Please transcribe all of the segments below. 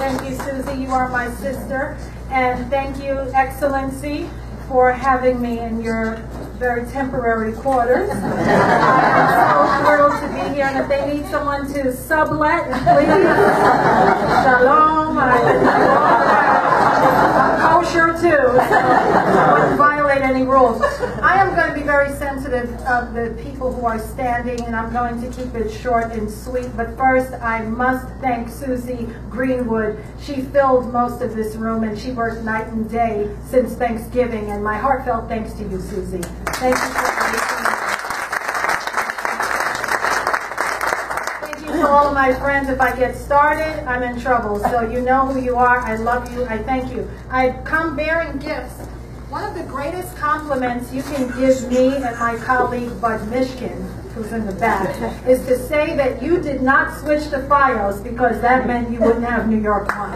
Thank you, Susie. You are my sister. And thank you, Excellency, for having me in your very temporary quarters. I'm so thrilled to be here. And if they need someone to sublet, please. Salon. I'm kosher too, so I wouldn't violate any rules. I am going to be very sensitive of the people who are standing, and I'm going to keep it short and sweet. But first, I must thank Susie Greenwood. She filled most of this room, and she worked night and day since Thanksgiving. And my heartfelt thanks to you, Susie. Thank you for everything. To all of my friends, if I get started, I'm in trouble. So you know who you are. I love you. I thank you. I come bearing gifts. One of the greatest compliments you can give me and my colleague Bud Mishkin, who's in the back, is to say that you did not switch to FiOS, because that meant you wouldn't have New York One.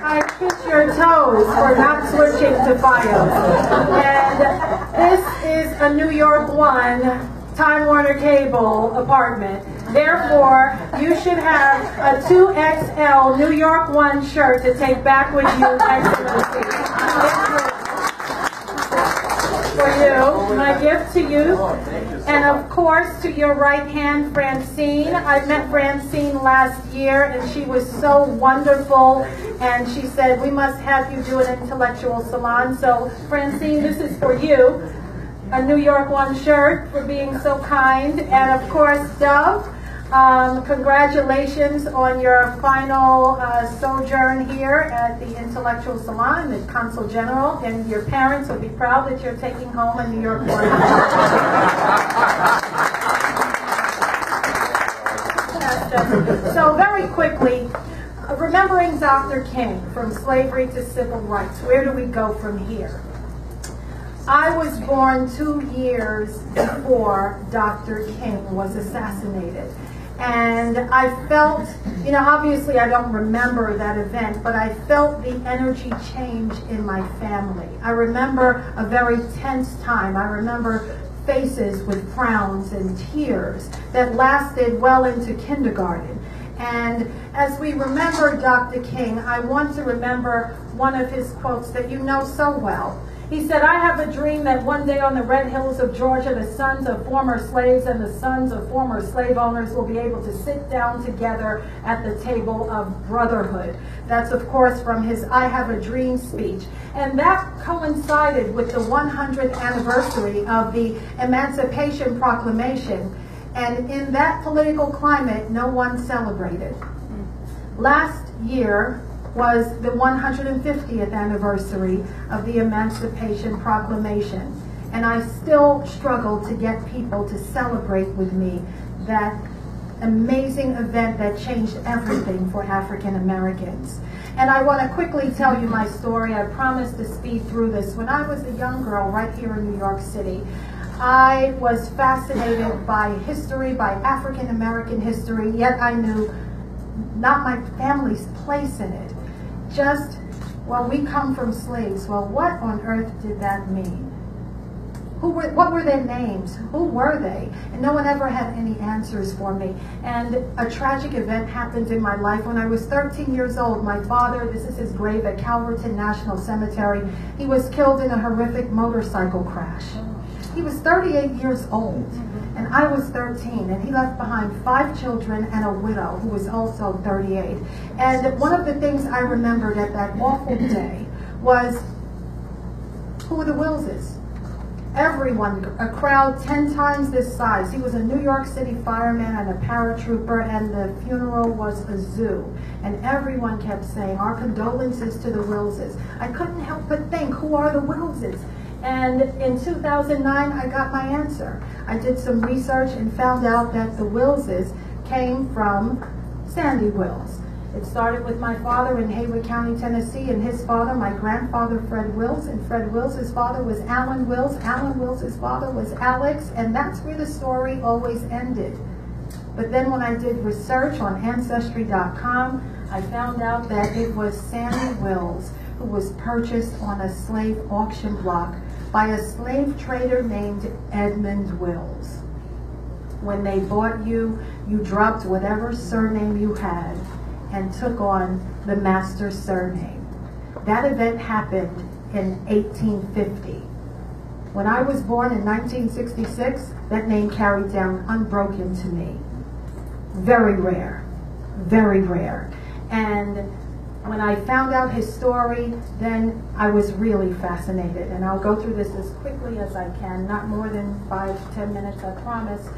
I kiss your toes for not switching to FiOS. And this is a New York One Time Warner Cable apartment. Therefore, you should have a 2XL New York One shirt to take back with you, Excellency. For you, my gift to you. And of course, to your right hand, Francine. I met Francine last year, and she was so wonderful. And she said, we must have you do an intellectual salon. So, Francine, this is for you. A New York One shirt for being so kind. And of course, Dove, congratulations on your final sojourn here at the Intellectual Salon, the Consul General, and your parents will be proud that you're taking home a New York One. So very quickly, remembering Dr. King, from slavery to civil rights, where do we go from here? I was born 2 years before Dr. King was assassinated. And I felt, you know, obviously I don't remember that event, but I felt the energy change in my family. I remember a very tense time. I remember faces with frowns and tears that lasted well into kindergarten. And as we remember Dr. King, I want to remember one of his quotes that you know so well. He said, I have a dream that one day on the red hills of Georgia, the sons of former slaves and the sons of former slave owners will be able to sit down together at the table of brotherhood. That's, of course, from his I Have a Dream speech. And that coincided with the 100th anniversary of the Emancipation Proclamation. And in that political climate, no one celebrated. Last year was the 150th anniversary of the Emancipation Proclamation. And I still struggle to get people to celebrate with me that amazing event that changed everything for African Americans. And I want to quickly tell you my story. I promised to speed through this. When I was a young girl right here in New York City, I was fascinated by history, by African American history, yet I knew not my family's place in it. Just, well, we come from slaves. Well, what on earth did that mean? What were their names? Who were they? And no one ever had any answers for me. And a tragic event happened in my life. When I was 13 years old, my father, this is his grave at Calverton National Cemetery, he was killed in a horrific motorcycle crash. He was 38 years old, and I was 13, and he left behind 5 children and a widow who was also 38. And one of the things I remembered at that awful day was, who were the Willses? Everyone, a crowd 10 times this size. He was a New York City fireman and a paratrooper, and the funeral was a zoo. And everyone kept saying, our condolences to the Willses. I couldn't help but think, who are the Willses? And in 2009, I got my answer. I did some research and found out that the Willses came from Sandy Wills. It started with my father in Haywood County, Tennessee, and his father, my grandfather, Fred Wills, and Fred Wills' father was Alan Wills. Alan Wills' father was Alex, and that's where the story always ended. But then when I did research on Ancestry.com, I found out that it was Sandy Wills who was purchased on a slave auction block by a slave trader named Edmund Wills. When they bought you, You dropped whatever surname you had and took on the master's surname. That event happened in 1850. When I was born in 1966, that name carried down unbroken to me. Very rare, very rare. And when I found out his story, then I was really fascinated. And I'll go through this as quickly as I can, not more than 5 to 10 minutes, I promise.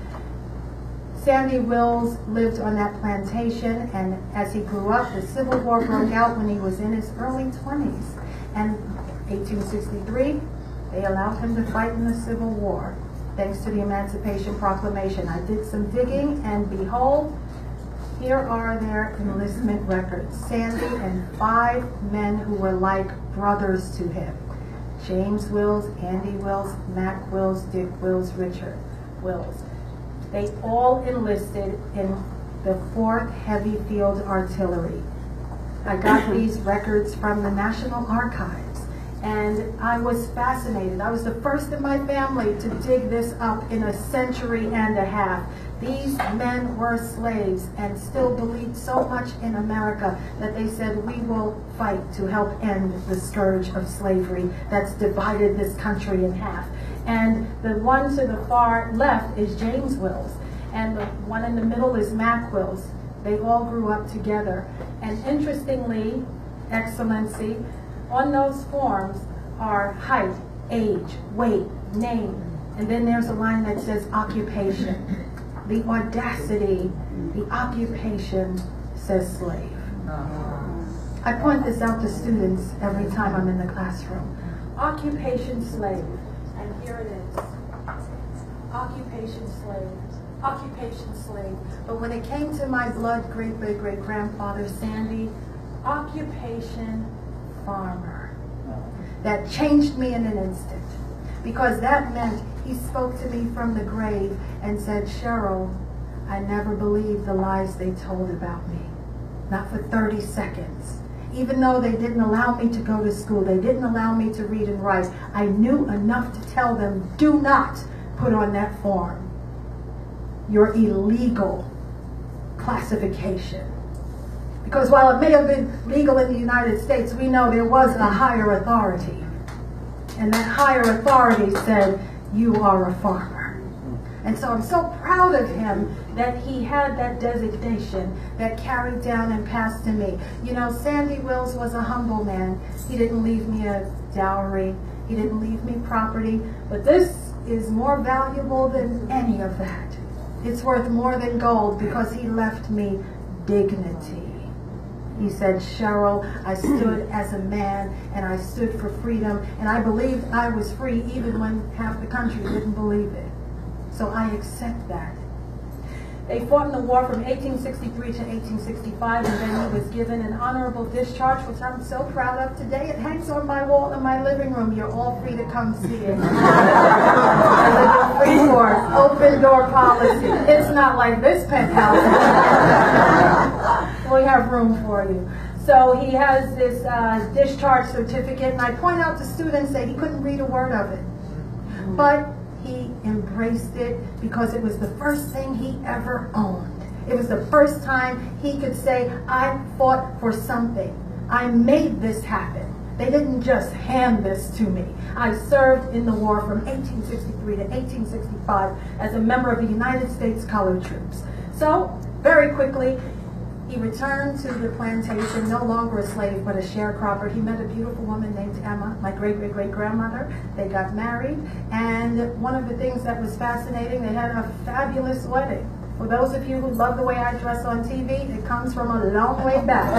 Sandy Wills lived on that plantation, and as he grew up, the Civil War broke out when he was in his early 20s. And 1863, they allowed him to fight in the Civil War, thanks to the Emancipation Proclamation. I did some digging, and behold, here are their enlistment records. Sandy and 5 men who were like brothers to him. James Wills, Andy Wills, Mac Wills, Dick Wills, Richard Wills. They all enlisted in the 4th Heavy Field Artillery. I got these records from the National Archives, and I was fascinated. I was the first in my family to dig this up in a century and a half. These men were slaves and still believed so much in America that they said, we will fight to help end the scourge of slavery that's divided this country in half. And the one to the far left is James Wills, and the one in the middle is Mac Wills. They all grew up together. And interestingly, Excellency, on those forms are height, age, weight, name, and then there's a line that says occupation. The audacity, the occupation says slave. I point this out to students every time I'm in the classroom. Occupation slave, and here it is. Occupation slave, occupation slave. But when it came to my blood great-great-great-grandfather Sandy, occupation farmer. That changed me in an instant, because that meant he spoke to me from the grave and said, Cheryl, I never believed the lies they told about me. Not for 30 seconds. Even though they didn't allow me to go to school, they didn't allow me to read and write, I knew enough to tell them, do not put on that form your illegal classification. Because while it may have been legal in the United States, we know there was a higher authority. And that higher authority said, you are a farmer. And so I'm so proud of him that he had that designation that carried down and passed to me. You know, Sandy Wills was a humble man. He didn't leave me a dowry. He didn't leave me property. But this is more valuable than any of that. It's worth more than gold because he left me dignity. He said, Cheryl, I stood as a man and I stood for freedom, and I believed I was free even when half the country didn't believe it. So I accept that. They fought in the war from 1863 to 1865, and then he was given an honorable discharge, which I'm so proud of today. It hangs on my wall in my living room. You're all free to come see it. Free for open door policy. It's not like this penthouse. We have room for you. So he has this discharge certificate, and I point out to students that he couldn't read a word of it. But he embraced it because it was the first thing he ever owned. It was the first time he could say, I fought for something. I made this happen. They didn't just hand this to me. I served in the war from 1863 to 1865 as a member of the United States Colored Troops. So, very quickly, he returned to the plantation, no longer a slave, but a sharecropper. He met a beautiful woman named Emma, my great-great-great-grandmother. They got married, and one of the things that was fascinating, they had a fabulous wedding. For those of you who love the way I dress on TV, it comes from a long way back.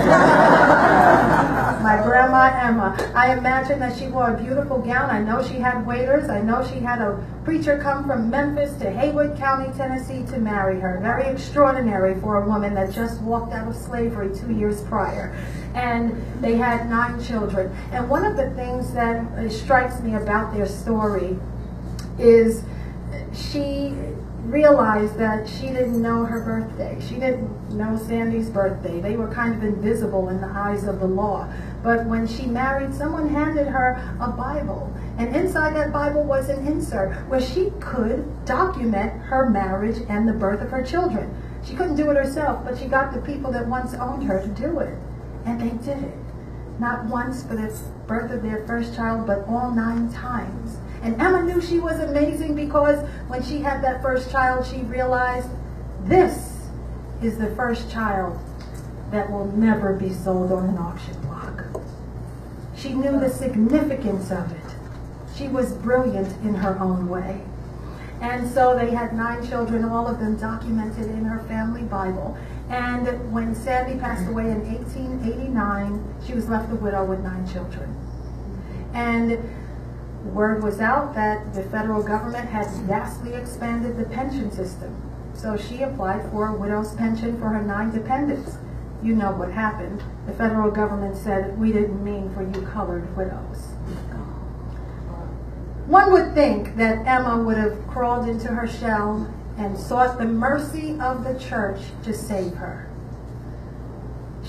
My grandma Emma. I imagine that she wore a beautiful gown. I know she had waiters. I know she had a preacher come from Memphis to Haywood County, Tennessee to marry her. Very extraordinary for a woman that just walked out of slavery 2 years prior. And they had 9 children. And one of the things that strikes me about their story is she realized that she didn't know her birthday. She didn't know Sandy's birthday. They were kind of invisible in the eyes of the law. But when she married, someone handed her a Bible. And inside that Bible was an insert where she could document her marriage and the birth of her children. She couldn't do it herself, but she got the people that once owned her to do it. And they did it. Not once for the birth of their first child, but all 9 times. And Emma knew she was amazing because when she had that first child, she realized this is the first child that will never be sold on an auction block. She knew the significance of it. She was brilliant in her own way. And so they had 9 children, all of them documented in her family Bible. And when Sandy passed away in 1889, she was left a widow with 9 children. And word was out that the federal government had vastly expanded the pension system. So she applied for a widow's pension for her 9 dependents. You know what happened. The federal government said, we didn't mean for you colored widows. One would think that Emma would have crawled into her shell and sought the mercy of the church to save her.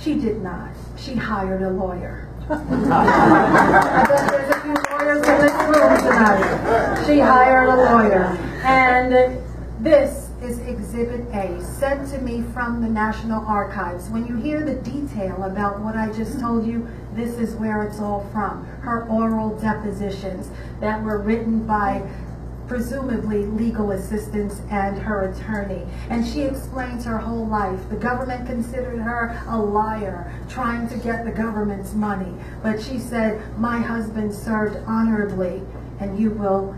She did not. She hired a lawyer. I bet there's a few lawyers in this room tonight. She hired a lawyer. And this is Exhibit A, sent to me from the National Archives. When you hear the detail about what I just told you, this is where it's all from. Her oral depositions that were written by presumably legal assistants and her attorney. And she explains her whole life. The government considered her a liar, trying to get the government's money. But she said, my husband served honorably, and you will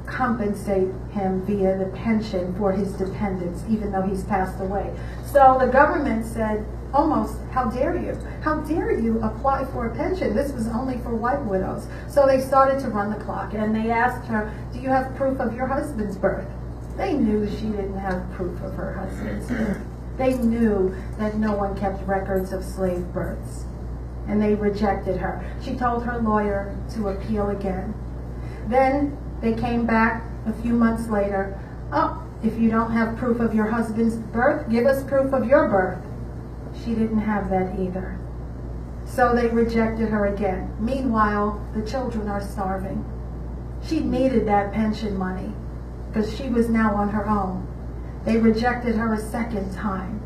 compensate him via the pension for his dependents, even though he's passed away. So the government said, almost, how dare you? How dare you apply for a pension? This was only for white widows. So they started to run the clock, and they asked her, do you have proof of your husband's birth? They knew she didn't have proof of her husband's birth. They knew that no one kept records of slave births, and they rejected her. She told her lawyer to appeal again. Then they came back a few months later. Oh, if you don't have proof of your husband's birth, give us proof of your birth. She didn't have that either. So they rejected her again. Meanwhile, the children are starving. She needed that pension money because she was now on her own. They rejected her a second time.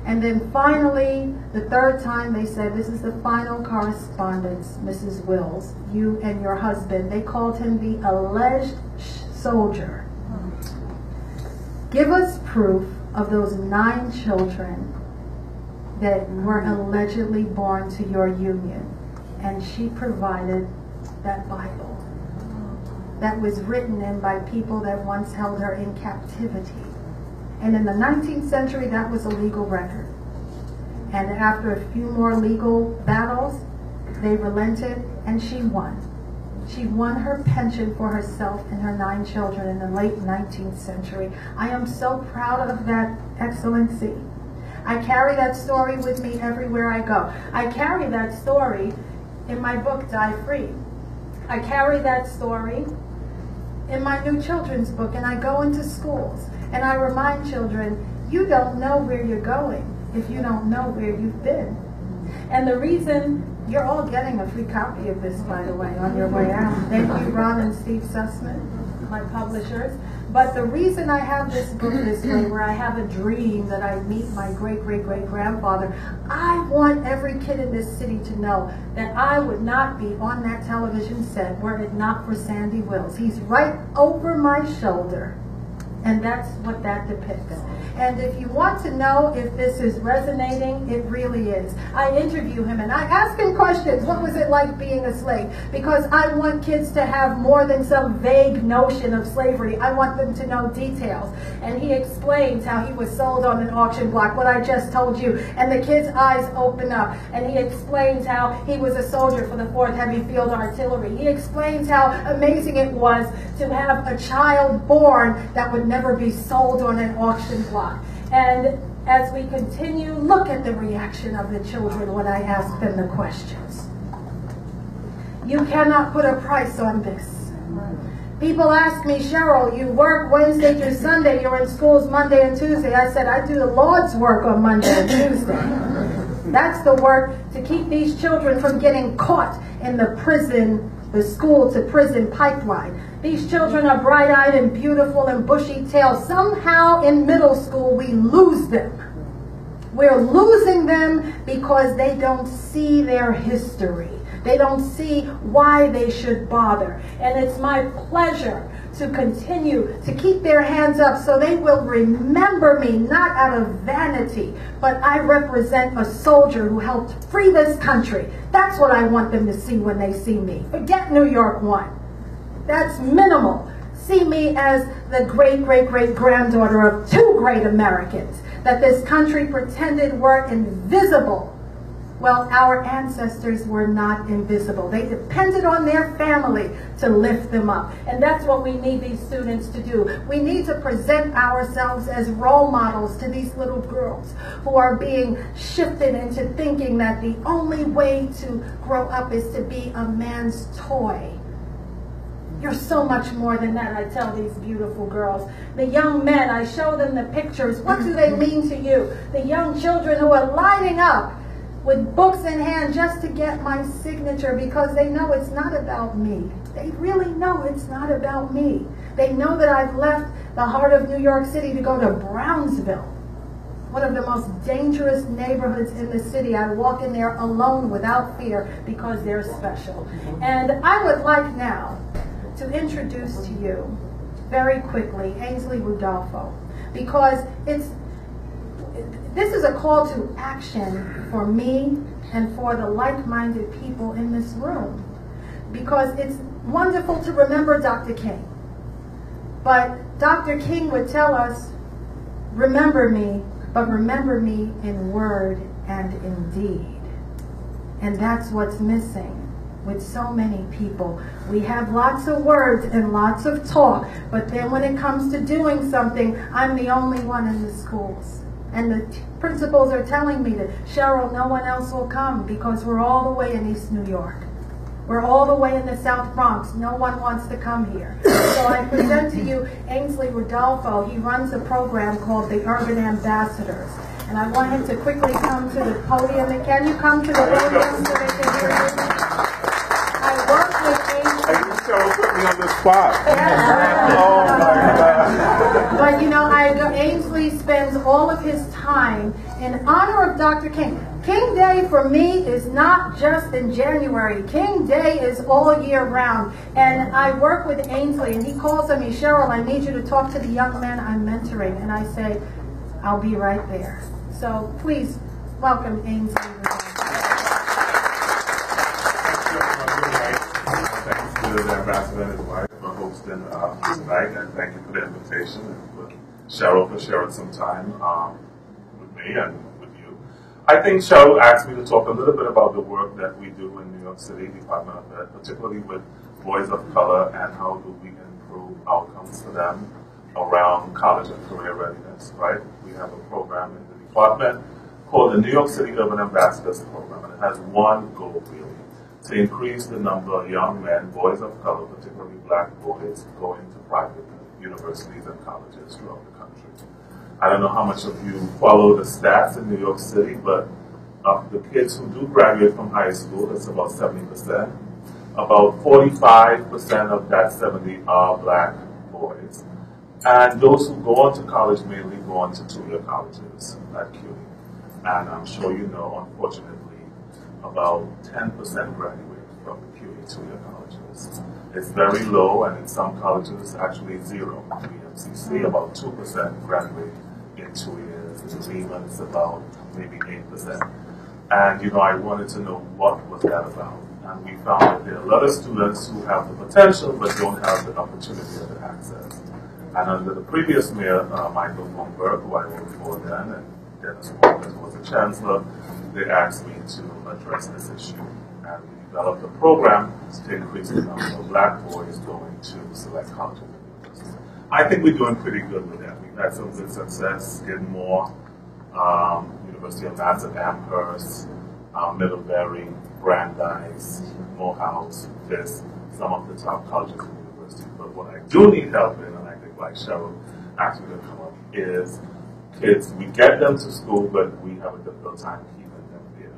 And then finally, the third time, they said, this is the final correspondence, Mrs. Wills, you and your husband. They called him the alleged soldier. Give us proof of those 9 children that were allegedly born to your union. And she provided that Bible that was written in by people that once held her in captivity. And in the 19th century, that was a legal record. And after a few more legal battles, they relented, and she won. She won her pension for herself and her 9 children in the late 19th century. I am so proud of that excellency. I carry that story with me everywhere I go. I carry that story in my book, Die Free. I carry that story in my new children's book, and I go into schools. And I remind children, you don't know where you're going if you don't know where you've been. And the reason, you're all getting a free copy of this, by the way, on your way out. Thank you, Ron and Steve Sussman, my publishers. But the reason I have this book this way, where I have a dream that I meet my great-great-great-grandfather, I want every kid in this city to know that I would not be on that television set were it not for Sandy Wills. He's right over my shoulder. And that's what that depicts. And if you want to know if this is resonating, it really is. I interview him and I ask him questions. What was it like being a slave? Because I want kids to have more than some vague notion of slavery. I want them to know details. And he explains how he was sold on an auction block, what I just told you. And the kid's eyes open up. And he explains how he was a soldier for the 4th Heavy Field Artillery. He explains how amazing it was to have a child born that would never be sold on an auction block. And as we continue, look at the reaction of the children when I ask them the questions. You cannot put a price on this. People ask me, Cheryl, you work Wednesday through Sunday, you're in schools Monday and Tuesday. I said, I do the Lord's work on Monday and Tuesday. That's the work to keep these children from getting caught in the prison, the school to prison pipeline. These children are bright-eyed and beautiful and bushy-tailed. Somehow in middle school we lose them. We're losing them because they don't see their history. They don't see why they should bother. And it's my pleasure to continue to keep their hands up so they will remember me, not out of vanity, but I represent a soldier who helped free this country. That's what I want them to see when they see me. Forget New York 1. That's minimal. See me as the great-great-great-granddaughter of two great Americans that this country pretended were invisible. Well, our ancestors were not invisible. They depended on their family to lift them up. And that's what we need these students to do. We need to present ourselves as role models to these little girls who are being shifted into thinking that the only way to grow up is to be a man's toy. You're so much more than that, I tell these beautiful girls. The young men, I show them the pictures. What do they mean to you? The young children who are lining up with books in hand just to get my signature because they know it's not about me. They really know it's not about me. They know that I've left the heart of New York City to go to Brownsville, one of the most dangerous neighborhoods in the city. I walk in there alone without fear because they're special. And I would like now to introduce to you very quickly Ainsley Rudolpho, because this is a call to action for me and for the like-minded people in this room, because it's wonderful to remember Dr. King, but Dr. King would tell us, remember me, but remember me in word and in deed. And that's what's missing with so many people. We have lots of words and lots of talk, but then when it comes to doing something, I'm the only one in the schools. And the principals are telling me that, Cheryl, no one else will come because we're all the way in East New York. We're all the way in the South Bronx. No one wants to come here. So I present to you Ainsley Rudolpho. He runs a program called the Urban Ambassadors. And I want him to quickly come to the podium. And can you come to the podium so they can hear you? I work with Ainsley. You Cheryl put me on the spot. Yes. Oh my God. But you know, Ainsley spends all of his time in honor of Dr. King. King Day for me is not just in January. King Day is all year round. And I work with Ainsley, and he calls on me, Cheryl, I need you to talk to the young man I'm mentoring. And I say, I'll be right there. So please welcome Ainsley. Thanks to the ambassador and his wife for hosting tonight, and thank you for the invitation, and for Cheryl for sharing some time with me and with you. I think Cheryl asked me to talk a little bit about the work that we do in New York City Department of Ed, particularly with boys of color, and how do we improve outcomes for them around college and career readiness, right? We have a program in the department called the New York City Urban Ambassadors Program, and it has one goal, really, to increase the number of young men, boys of color, particularly black boys, going to private universities and colleges throughout the country. I don't know how much of you follow the stats in New York City, but of the kids who do graduate from high school, it's about 70%. About 45% of that 70 are black boys. And those who go on to college mainly go on to two-year colleges at CUNY. And I'm sure you know, unfortunately, about 10% graduate from the CUNY two-year colleges. It's very low, and in some colleges, actually zero. BMCC, about 2% graduate in 2 years. In Lehman, it's about maybe 8%. And, you know, I wanted to know what was that about. And we found that there are a lot of students who have the potential but don't have the opportunity or the access. And under the previous mayor, Michael Bloomberg, who I worked for then, and Dennis Walters was the chancellor, they asked me to address this issue. And we developed a program to increase the number of black boys going to select colleges and universities. I think we're doing pretty good with that. We've had some good success in more University of Mass at Amherst, Middlebury, Brandeis, Morehouse, Fisk, some of the top colleges and universities. But what I do need help in, and I think like Cheryl asked me to come up, is kids. We get them to school, but we have a difficult time keeping them there.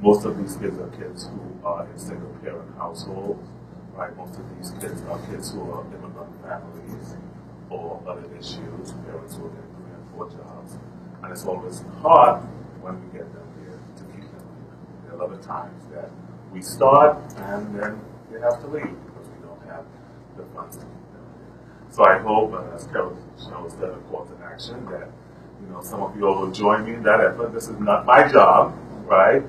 Most of these kids are kids who are in single-parent households, right? Most of these kids are kids who are immigrant families or other issues, parents who are getting 3 and 4 jobs. And it's always hard when we get them here to keep them here. There are a lot of times that we start and then they have to leave because we don't have the funds to keep them here. So I hope, as Cheryl shows that a call to action, that some of you all will join me in that effort. This is not my job, right?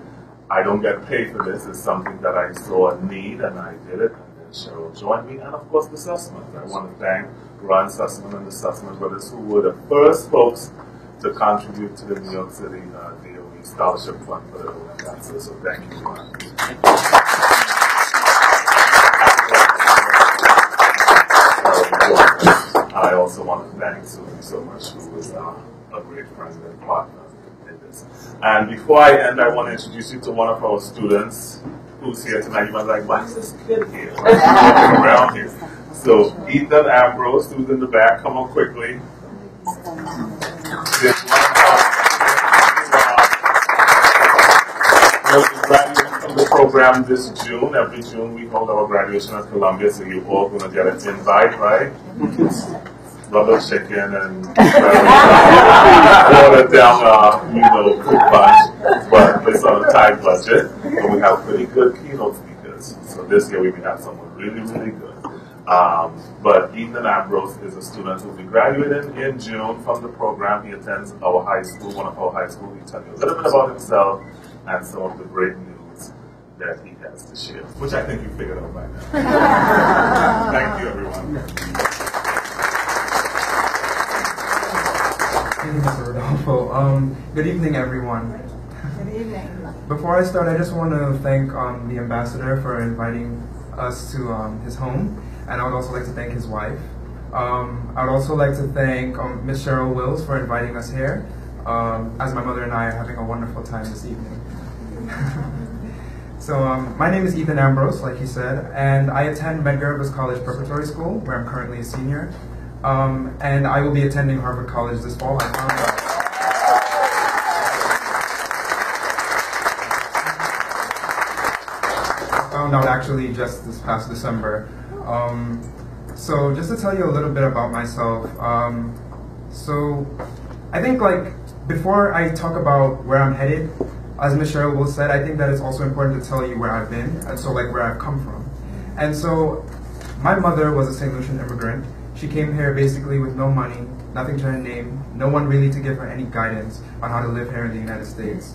I don't get paid for this. It's something that I saw a need and I did it. And then Cheryl joined me. And of course, the Sussmans. I want to thank Ron Sussman and the Sussman brothers, who were the first folks to contribute to the New York City DOE Scholarship Fund for the Little Ambassadors. So thank you, Ron. I also want to thank Susan so much, who is a great friend and partner in this. And before I end, I want to introduce you to one of our students who's here tonight. You might be like, why is this kid here? Around here. So Ethan Ambrose, who's in the back, come on quickly. He'll be graduating from the program this June. Every June we hold our graduation at Columbia, so you're all going to get an invite, right? Rubber chicken and watered down, fruit punch, but it's on a tight budget. But we have pretty good keynote speakers. So this year we may have someone really, really good. But Ethan Ambrose is a student who will be graduating in June from the program. He attends our high school, one of our high schools. He'll tell you a little bit about himself and some of the great news that he has to share, which I think you figured out by now. Thank you, everyone. Thank you, Mr. Rodolfo. Good evening, everyone. Good evening. Before I start, I just want to thank the ambassador for inviting us to his home, and I would also like to thank his wife. I would also like to thank Ms. Cheryl Wills for inviting us here, as my mother and I are having a wonderful time this evening. So my name is Ethan Ambrose, like he said, and I attend Medgar Evers College Preparatory School, where I'm currently a senior. And I will be attending Harvard College this fall. I found out actually just this past December. So just to tell you a little bit about myself, so I think before I talk about where I'm headed, as Ms. Cheryl Will said, I think that it's also important to tell you where I've been, and so where I've come from. And so my mother was a St. Lucian immigrant. She came here basically with no money, nothing to her name, no one really to give her any guidance on how to live here in the United States.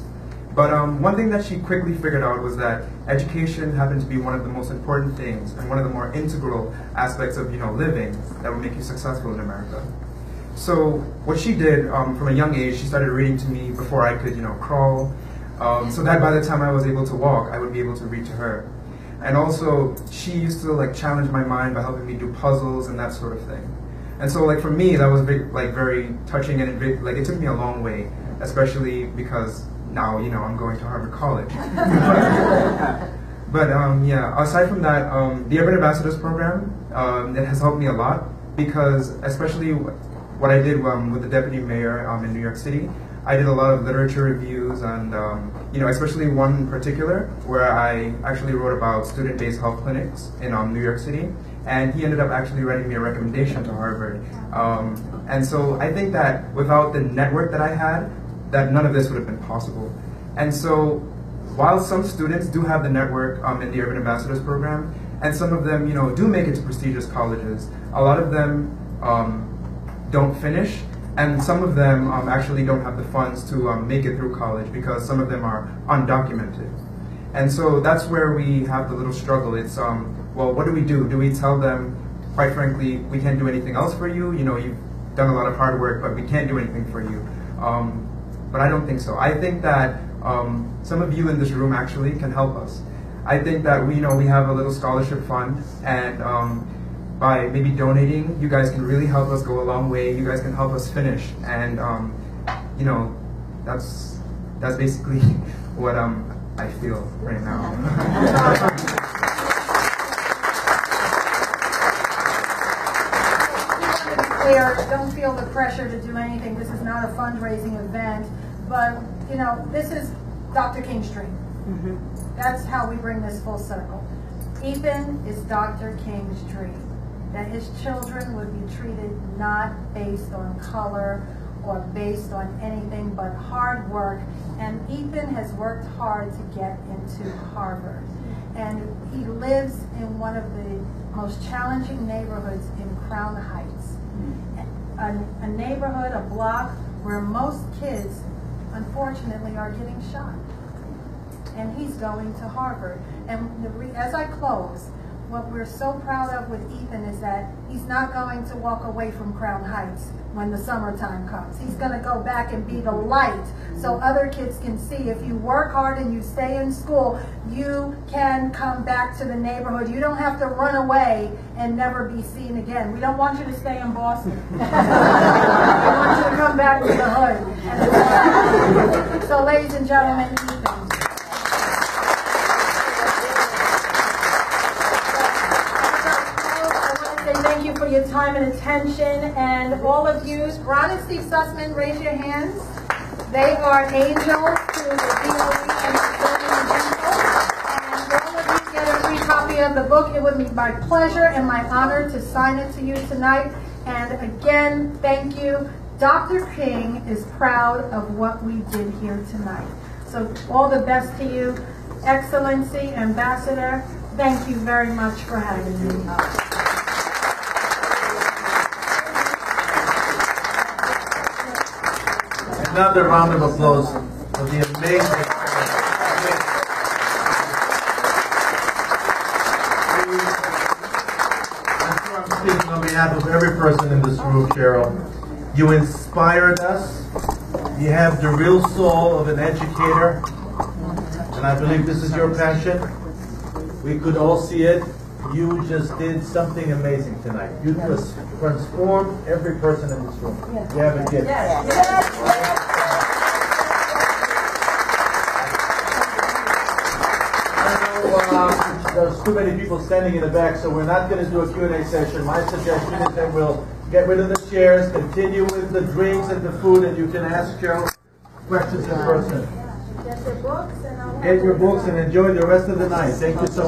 But one thing that she quickly figured out was that education happened to be one of the most important things and one of the more integral aspects of living that would make you successful in America. So what she did from a young age, she started reading to me before I could crawl, so that by the time I was able to walk, I would be able to read to her. And also, she used to challenge my mind by helping me do puzzles and that sort of thing. And so for me, that was very touching, and it took me a long way, especially because now I'm going to Harvard College. But yeah, aside from that, the Urban Ambassadors program, it has helped me a lot, because especially what I did with the deputy mayor in New York City, I did a lot of literature reviews, and especially one in particular where I actually wrote about student-based health clinics in New York City, and he ended up actually writing me a recommendation to Harvard. And so I think that without the network that I had, that none of this would have been possible. And so while some students do have the network in the Urban Ambassadors program, and some of them do make it to prestigious colleges, a lot of them don't finish. And some of them actually don't have the funds to make it through college, because some of them are undocumented. And so that's where we have the little struggle. It's, well, what do we do? Do we tell them, quite frankly, we can't do anything else for you? You've done a lot of hard work, but we can't do anything for you. But I don't think so. I think that some of you in this room actually can help us. I think that we have a little scholarship fund, and by maybe donating, you guys can really help us go a long way. You guys can help us finish, and that's basically what I feel right now. Clear, don't feel the pressure to do anything. This is not a fundraising event, but this is Dr. King Street. That's how we bring this full circle. Ethan is Dr. King's dream, that his children would be treated not based on color or based on anything but hard work. And Ethan has worked hard to get into Harvard. And he lives in one of the most challenging neighborhoods in Crown Heights. A neighborhood, a block, where most kids, unfortunately, are getting shot. And he's going to Harvard. And as I close, what we're so proud of with Ethan is that he's not going to walk away from Crown Heights when the summertime comes. He's going to go back and be the light so other kids can see if you work hard and you stay in school, you can come back to the neighborhood. You don't have to run away and never be seen again. We don't want you to stay in Boston. We want you to come back to the hood. So ladies and gentlemen, Ethan. Thank you for your time and attention, and all of you, Ron and Steve Sussman, raise your hands. They are angels to the DOE and the children and people, and all of you get a free copy of the book. It would be my pleasure and my honor to sign it to you tonight. And again, thank you. Dr. King is proud of what we did here tonight. So all the best to you, Excellency, Ambassador. Thank you very much for having me. Another round of applause for the amazing. I'm sure I'm speaking on behalf of every person in this room, Cheryl. You inspired us. You have the real soul of an educator, and I believe this is your passion. We could all see it. You just did something amazing tonight. You just transformed every person in this room. Yes. You have a gift. Yes. Yes. There's too many people standing in the back, so we're not going to do a Q&A session. My suggestion is that we'll get rid of the chairs, continue with the drinks and the food, and you can ask Cheryl questions in person. Get your books and Get your books and enjoy the rest of the night. Thank you so much.